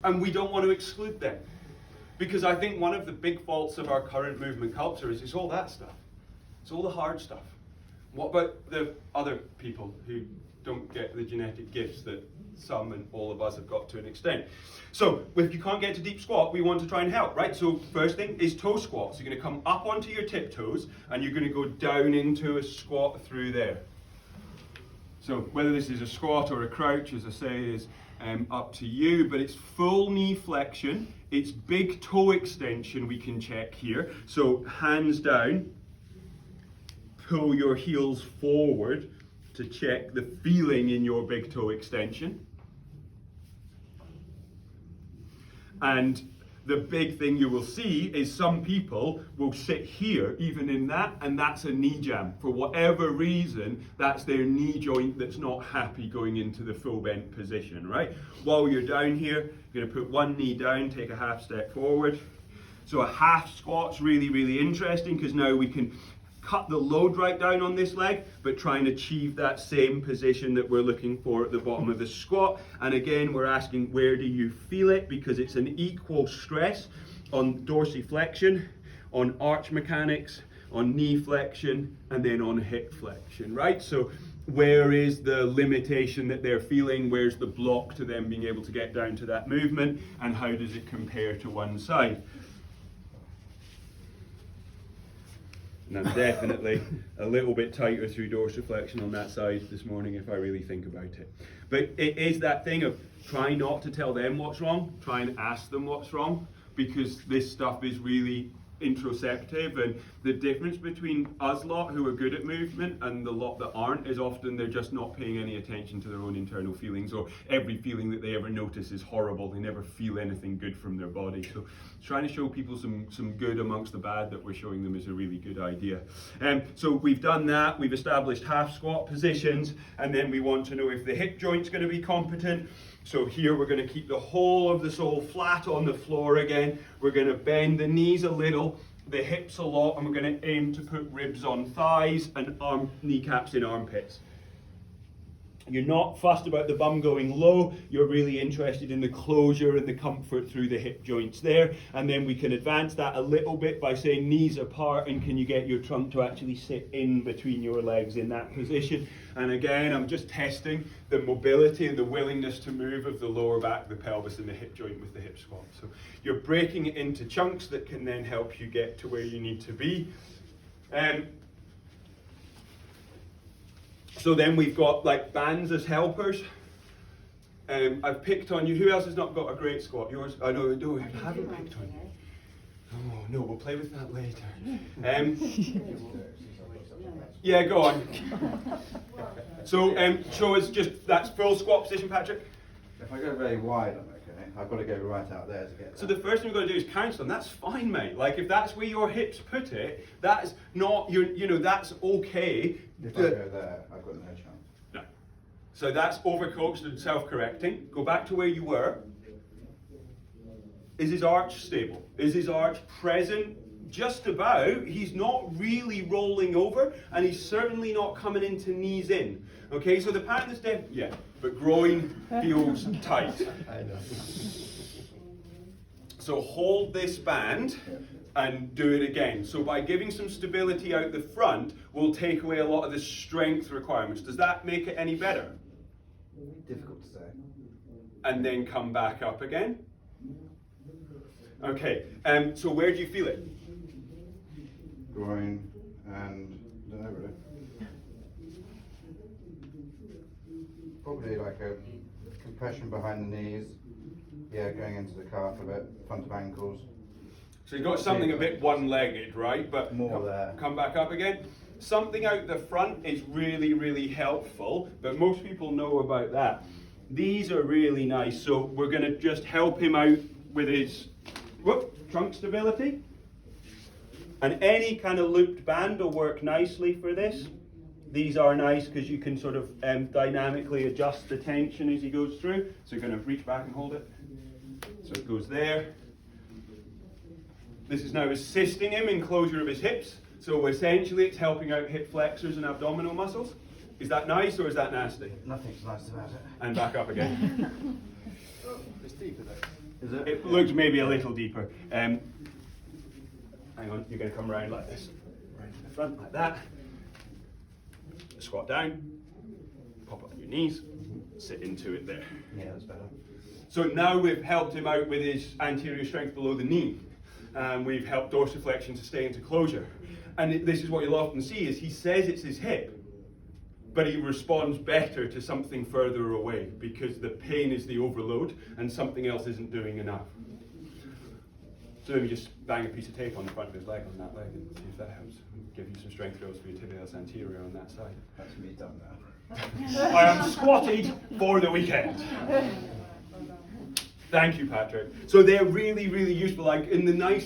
And we don't want to exclude them. Because I think one of the big faults of our current movement culture is it's all that stuff. It's all the hard stuff. What about the other people who don't get the genetic gifts that some and all of us have got to an extent? So if you can't get to deep squat, we want to try and help, right? So first thing is toe squats. You're going to come up onto your tiptoes and you're going to go down into a squat through there. So whether this is a squat or a crouch, as I say, is up to you, but it's full knee flexion. It's big toe extension we can check here. So hands down, pull your heels forward to check the feeling in your big toe extension. And the big thing you will see is some people will sit here, even in that, and that's a knee jam. For whatever reason, that's their knee joint that's not happy going into the full bent position, right? While you're down here, you're going to put one knee down, take a half step forward. So a half squat's really, really interesting because now we can cut the load right down on this leg, but try and achieve that same position that we're looking for at the bottom of the squat. And again, we're asking, where do you feel it? Because it's an equal stress on dorsiflexion, on arch mechanics, on knee flexion, and then on hip flexion, right? So where is the limitation that they're feeling? Where's the block to them being able to get down to that movement? And how does it compare to one side? And I'm definitely a little bit tighter through dorsiflexion on that side this morning if I really think about it. But it is that thing of try not to tell them what's wrong, try and ask them what's wrong, because this stuff is really interoceptive, and the difference between us lot who are good at movement and the lot that aren't is often they're just not paying any attention to their own internal feelings, or every feeling that they ever notice is horrible. They never feel anything good from their body. So trying to show people some good amongst the bad that we're showing them is a really good idea. So we've done that, we've established half squat positions, and then we want to know if the hip joint's going to be competent. So here we're going to keep the whole of the sole flat on the floor again. We're going to bend the knees a little, the hips a lot, and we're going to aim to put ribs on thighs and kneecaps in armpits. You're not fussed about the bum going low, you're really interested in the closure and the comfort through the hip joints there. And then we can advance that a little bit by saying knees apart, and can you get your trunk to actually sit in between your legs in that position. And again, I'm just testing the mobility and the willingness to move of the lower back, the pelvis and the hip joint with the hip squat. So you're breaking it into chunks that can then help you get to where you need to be. So then we've got like bands as helpers. I've picked on you. Who else has not got a great squat? Yours? I know, no, I haven't picked on you. Oh no, we'll play with that later. Yeah, go on. So show us just, that's full squat position, Patrick. If I go very wide, I'm okay. I've got to go right out there to get that. So the first thing we've got to do is counsel them. That's fine, mate. Like if that's where your hips put it, that's not, you know, that's okay. If I go there, I've got no chance. No. So that's overcoached and self-correcting. Go back to where you were. Is his arch stable? Is his arch present? Just about. He's not really rolling over, and he's certainly not coming into knees in. Okay, so the pattern is dead. Yeah, but groin feels tight. I know. So hold this band and do it again. So by giving some stability out the front, we'll take away a lot of the strength requirements. Does that make it any better? Difficult to say. And then come back up again. Okay, so where do you feel it? Groin and I don't know really. Probably like a compression behind the knees. Yeah, going into the calf a bit, front of ankles. So you've got something a bit one-legged, right? But more there. Come back up again. Something out the front is really, really helpful, but most people know about that. These are really nice, so we're going to just help him out with his trunk stability. And any kind of looped band will work nicely for this. These are nice because you can sort of dynamically adjust the tension as he goes through. So you're going to reach back and hold it. So it goes there. This is now assisting him in closure of his hips. So essentially it's helping out hip flexors and abdominal muscles. Is that nice or is that nasty? Nothing's nice about it. And back up again. It's deeper though. Is it? It looks maybe a little deeper. Hang on, you're going to come around like this. Round to the front like that. Squat down. Pop up on your knees. Sit into it there. Yeah, that's better. So now we've helped him out with his anterior strength below the knee. We've helped dorsiflexion to stay into closure. And this is what you'll often see is he says it's his hip, but he responds better to something further away because the pain is the overload and something else isn't doing enough. So let me just bang a piece of tape on the front of his leg on that leg and see if that helps. Give you some strength drills for your tibialis anterior on that side. That's me done now. I am squatted for the weekend. Thank you, Patrick. So they're really, really useful. Like, in the nice thing